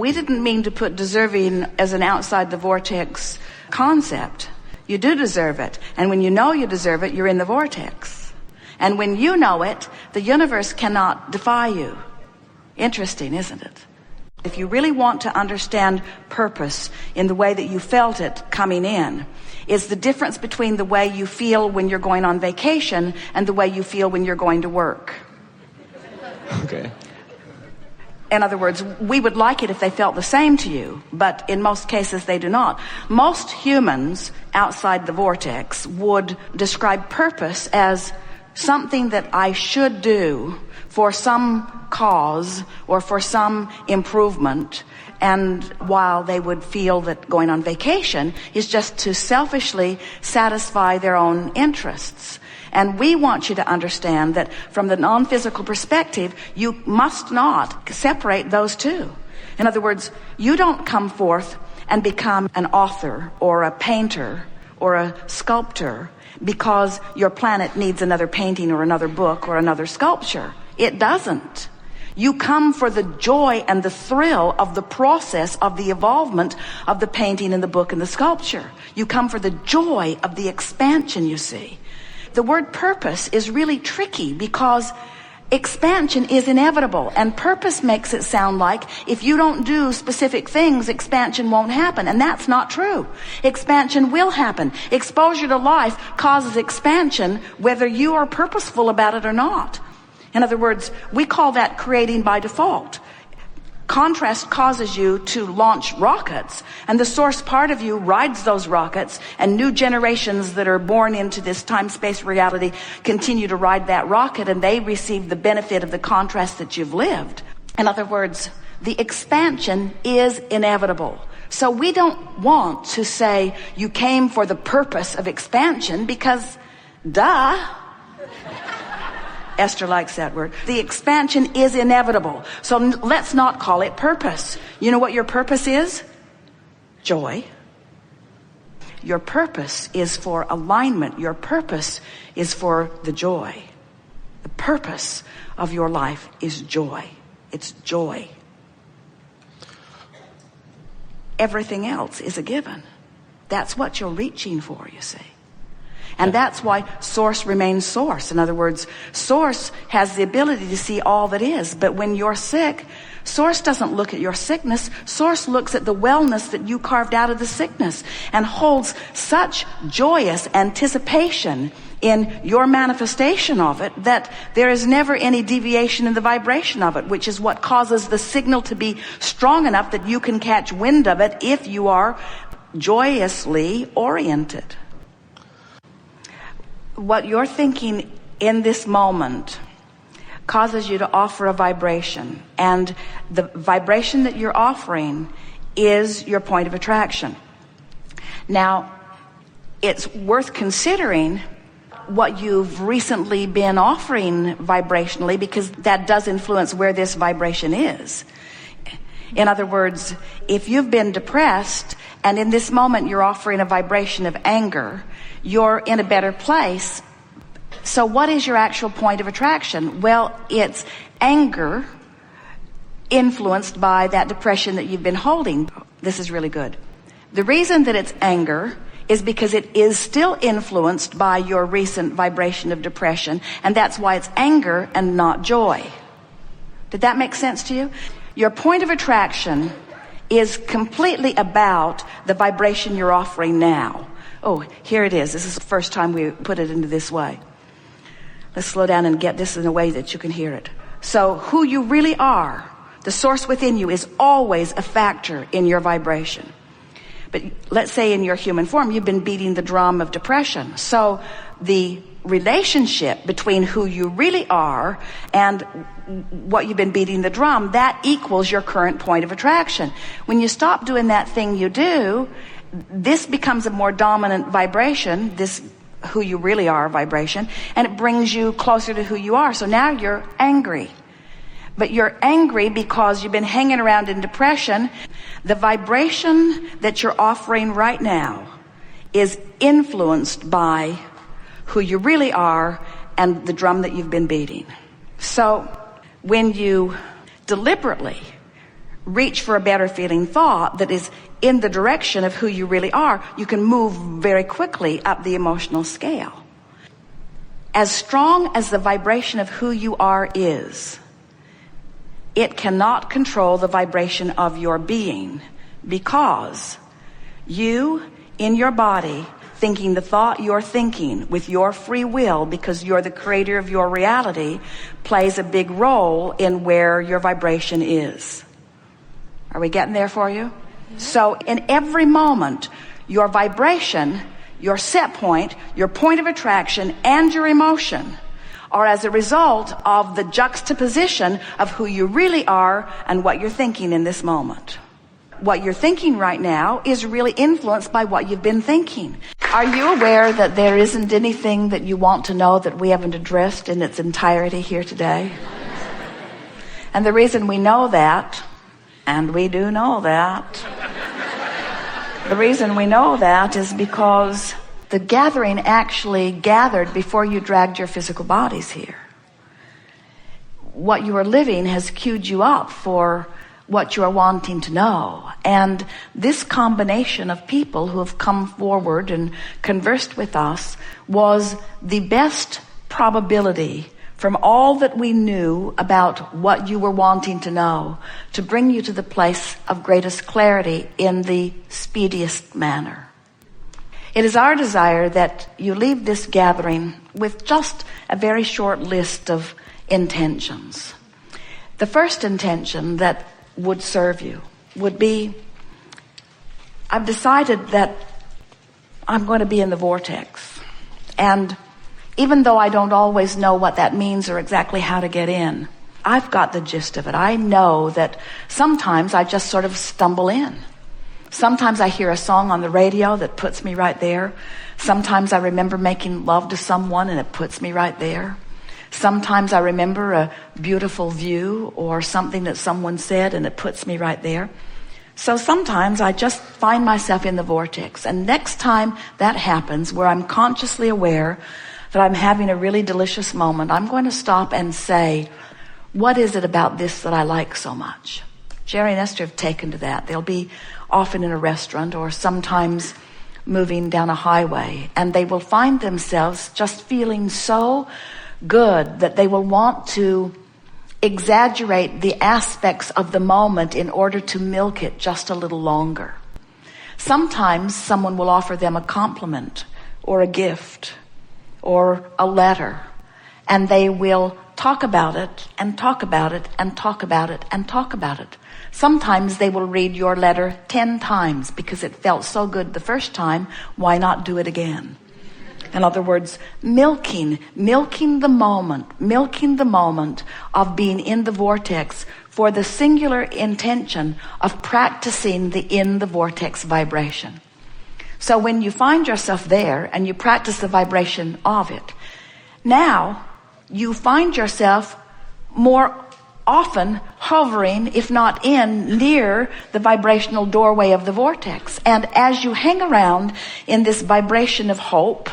We didn't mean to put deserving as an outside the vortex concept. You do deserve it. And when you know you deserve it, you're in the vortex. And when you know it, the universe cannot defy you. Interesting, isn't it? If you really want to understand purpose in the way that you felt it coming in, it's the difference between the way you feel when you're going on vacation and the way you feel when you're going to work. Okay. In other words, we would like it if they felt the same to you, but in most cases they do not. Most humans outside the vortex would describe purpose as something that I should do for some cause or for some improvement, and while they would feel that going on vacation is just to selfishly satisfy their own interests. And we want you to understand that from the non-physical perspective, you must not separate those two. In other words, you don't come forth and become an author or a painter or a sculptor because your planet needs another painting or another book or another sculpture. It doesn't. You come for the joy and the thrill of the process of the evolvement of the painting and the book and the sculpture. You come for the joy of the expansion, you see. The word purpose is really tricky because expansion is inevitable, and purpose makes it sound like if you don't do specific things, expansion won't happen. And that's not true. Expansion will happen. Exposure to life causes expansion whether you are purposeful about it or not. In other words, we call that creating by default. Contrast causes you to launch rockets, and the source part of you rides those rockets, and new generations that are born into this time-space reality continue to ride that rocket, and they receive the benefit of the contrast that you've lived. In other words, the expansion is inevitable. So we don't want to say you came for the purpose of expansion because, duh. Esther likes that word. The expansion is inevitable. So let's not call it purpose. You know what your purpose is? Joy. Your purpose is for alignment. Your purpose is for the joy. The purpose of your life is joy. It's joy. Everything else is a given. That's what you're reaching for, you see. And that's why source remains source. In other words, source has the ability to see all that is. But when you're sick, source doesn't look at your sickness. Source looks at the wellness that you carved out of the sickness and holds such joyous anticipation in your manifestation of it that there is never any deviation in the vibration of it, which is what causes the signal to be strong enough that you can catch wind of it if you are joyously oriented. What you're thinking in this moment causes you to offer a vibration, and the vibration that you're offering is your point of attraction. Now, it's worth considering what you've recently been offering vibrationally, because that does influence where this vibration is. In other words, if you've been depressed and in this moment you're offering a vibration of anger, you're in a better place. So what is your actual point of attraction? Well, it's anger influenced by that depression that you've been holding. This is really good. The reason that it's anger is because it is still influenced by your recent vibration of depression, and that's why it's anger and not joy. Did that make sense to you? Your point of attraction is completely about the vibration you're offering now. Oh, here it is. This is the first time we put it into this way. Let's slow down and get this in a way that you can hear it. So who you really are, the source within you, is always a factor in your vibration. But let's say in your human form, you've been beating the drum of depression. So the relationship between who you really are and what you've been beating the drum, that equals your current point of attraction. When you stop doing that thing you do, this becomes a more dominant vibration, this who you really are vibration, and it brings you closer to who you are. So now you're angry. But you're angry because you've been hanging around in depression. The vibration that you're offering right now is influenced by who you really are and the drum that you've been beating. So when you deliberately reach for a better feeling thought that is in the direction of who you really are, you can move very quickly up the emotional scale. As strong as the vibration of who you are is, it cannot control the vibration of your being, because you, in your body, thinking the thought you're thinking with your free will, because you're the creator of your reality, plays a big role in where your vibration is. Are we getting there for you? So in every moment, your vibration, your set point, your point of attraction, and your emotion are as a result of the juxtaposition of who you really are and what you're thinking in this moment. What you're thinking right now is really influenced by what you've been thinking. Are you aware that there isn't anything that you want to know that we haven't addressed in its entirety here today? And the reason we know that, and we do know that, the reason we know that is because the gathering actually gathered before you dragged your physical bodies here. What you are living has queued you up for what you are wanting to know. And this combination of people who have come forward and conversed with us was the best probability from all that we knew about what you were wanting to know to bring you to the place of greatest clarity in the speediest manner. It is our desire that you leave this gathering with just a very short list of intentions. The first intention that would serve you would be, I've decided that I'm going to be in the vortex. And even though I don't always know what that means or exactly how to get in, I've got the gist of it. I know that sometimes I just sort of stumble in. Sometimes I hear a song on the radio that puts me right there. Sometimes I remember making love to someone and it puts me right there. Sometimes I remember a beautiful view or something that someone said and it puts me right there. So sometimes I just find myself in the vortex. And next time that happens, where I'm consciously aware that I'm having a really delicious moment, I'm going to stop and say, what is it about this that I like so much? Jerry and Esther have taken to that. They'll be often in a restaurant or sometimes moving down a highway, and they will find themselves just feeling so good that they will want to exaggerate the aspects of the moment in order to milk it just a little longer. Sometimes someone will offer them a compliment or a gift or a letter, and they will talk about it and talk about it and talk about it and talk about it. Sometimes they will read your letter 10 times because it felt so good the first time. Why not do it again? In other words, milking the moment of being in the vortex for the singular intention of practicing the in the vortex vibration. So when you find yourself there and you practice the vibration of it, now you find yourself more often hovering, if not near the vibrational doorway of the vortex. And as you hang around in this vibration of hope,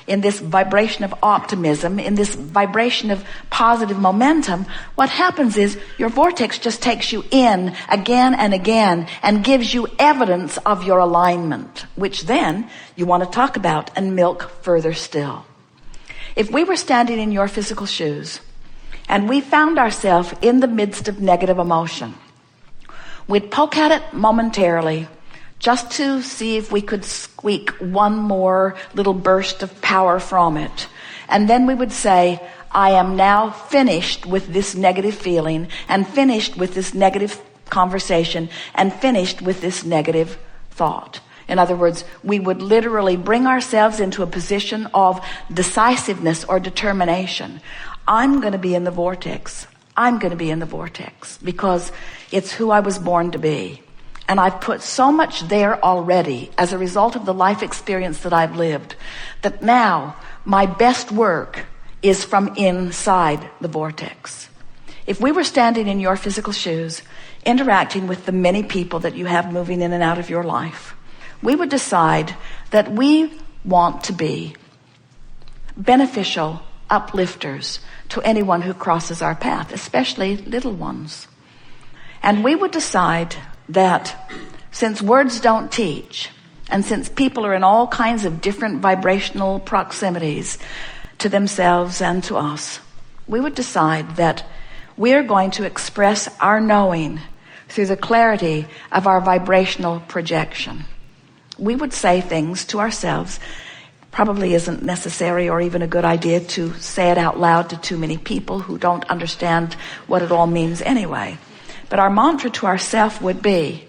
in this vibration of optimism, in this vibration of positive momentum, what happens is your vortex just takes you in again and again and gives you evidence of your alignment, which then you want to talk about and milk further still. If we were standing in your physical shoes and we found ourselves in the midst of negative emotion, we'd poke at it momentarily just to see if we could squeak one more little burst of power from it. And then we would say, I am now finished with this negative feeling and finished with this negative conversation and finished with this negative thought. In other words, we would literally bring ourselves into a position of decisiveness or determination. I'm going to be in the vortex. I'm going to be in the vortex because it's who I was born to be. And I've put so much there already as a result of the life experience that I've lived, that now my best work is from inside the vortex. If we were standing in your physical shoes, interacting with the many people that you have moving in and out of your life, we would decide that we want to be beneficial uplifters to anyone who crosses our path, especially little ones. And we would decide that since words don't teach, and since people are in all kinds of different vibrational proximities to themselves and to us, we would decide that we're going to express our knowing through the clarity of our vibrational projection. We would say things to ourselves. Probably isn't necessary or even a good idea to say it out loud to too many people who don't understand what it all means anyway. But our mantra to ourselves would be,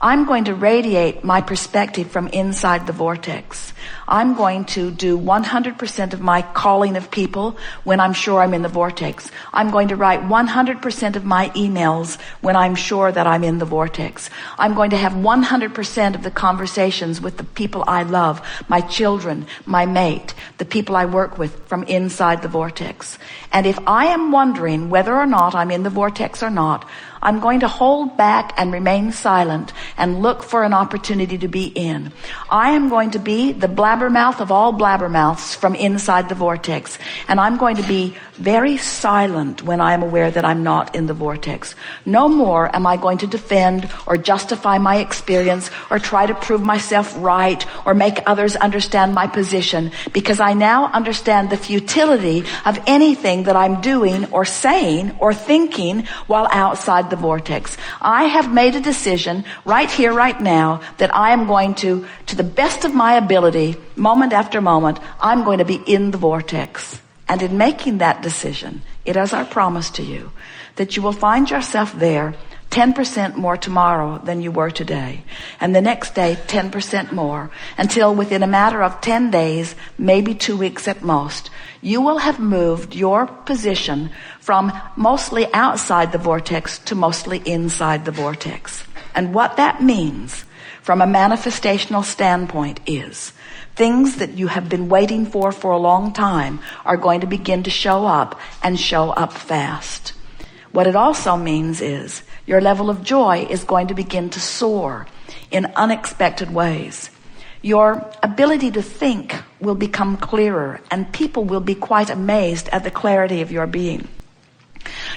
I'm going to radiate my perspective from inside the vortex. I'm going to do 100% of my calling of people when I'm sure I'm in the vortex. I'm going to write 100% of my emails when I'm sure that I'm in the vortex. I'm going to have 100% of the conversations with the people I love, my children, my mate, the people I work with from inside the vortex. And if I am wondering whether or not I'm in the vortex or not, I'm going to hold back and remain silent and look for an opportunity to be in. I am going to be the blabbermouth of all blabbermouths from inside the vortex. And I'm going to be very silent when I am aware that I'm not in the vortex. No more am I going to defend or justify my experience or try to prove myself right or make others understand my position, because I now understand the futility of anything that I'm doing or saying or thinking while outside the vortex. I have made a decision right here, right now, that I am going to the best of my ability, moment after moment, I'm going to be in the vortex. And in making that decision, it is our promise to you that you will find yourself there 10% more tomorrow than you were today. And the next day, 10% more, until within a matter of 10 days, maybe 2 weeks at most, you will have moved your position from mostly outside the vortex to mostly inside the vortex. And what that means from a manifestational standpoint is things that you have been waiting for a long time are going to begin to show up and show up fast. What it also means is your level of joy is going to begin to soar in unexpected ways. Your ability to think will become clearer, and people will be quite amazed at the clarity of your being.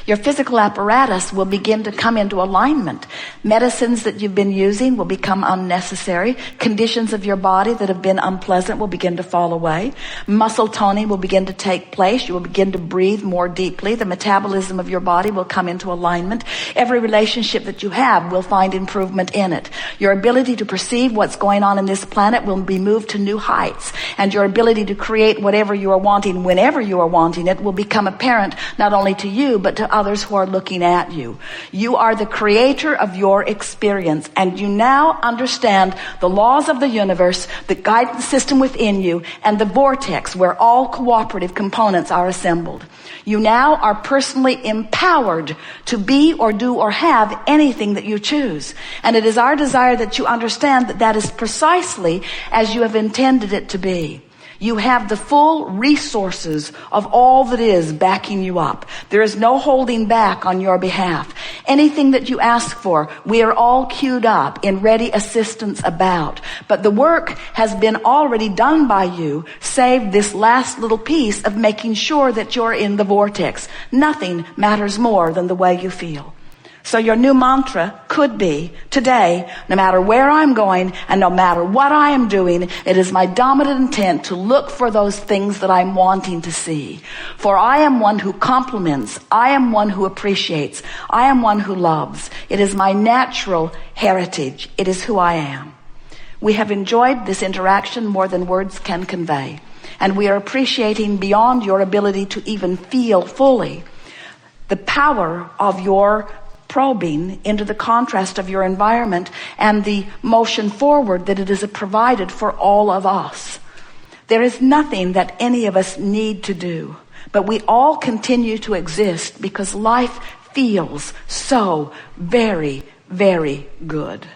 Your physical apparatus will begin to come into alignment. Medicines that you've been using will become unnecessary. Conditions of your body that have been unpleasant will begin to fall away. Muscle toning will begin to take place. You will begin to breathe more deeply. The metabolism of your body will come into alignment. Every relationship that you have will find improvement in it. Your ability to perceive what's going on in this planet will be moved to new heights. And your ability to create whatever you are wanting, whenever you are wanting it, will become apparent not only to you, but to others who are looking at you. You are the creator of your experience, and you now understand the laws of the universe, the guidance system within you, and the vortex where all cooperative components are assembled. You now are personally empowered to be or do or have anything that you choose. And it is our desire that you understand that that is precisely as you have intended it to be. You have the full resources of all that is backing you up. There is no holding back on your behalf. Anything that you ask for, we are all queued up in ready assistance about. But the work has been already done by you, save this last little piece of making sure that you're in the vortex. Nothing matters more than the way you feel. So your new mantra could be, today, no matter where I'm going and no matter what I am doing, it is my dominant intent to look for those things that I'm wanting to see. For I am one who compliments. I am one who appreciates. I am one who loves. It is my natural heritage. It is who I am. We have enjoyed this interaction more than words can convey. And we are appreciating beyond your ability to even feel fully the power of your probing into the contrast of your environment and the motion forward that it is provided for all of us. There is nothing that any of us need to do, but we all continue to exist because life feels so very, very good.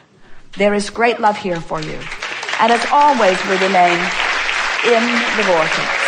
There is great love here for you. And as always, we remain in the vortex.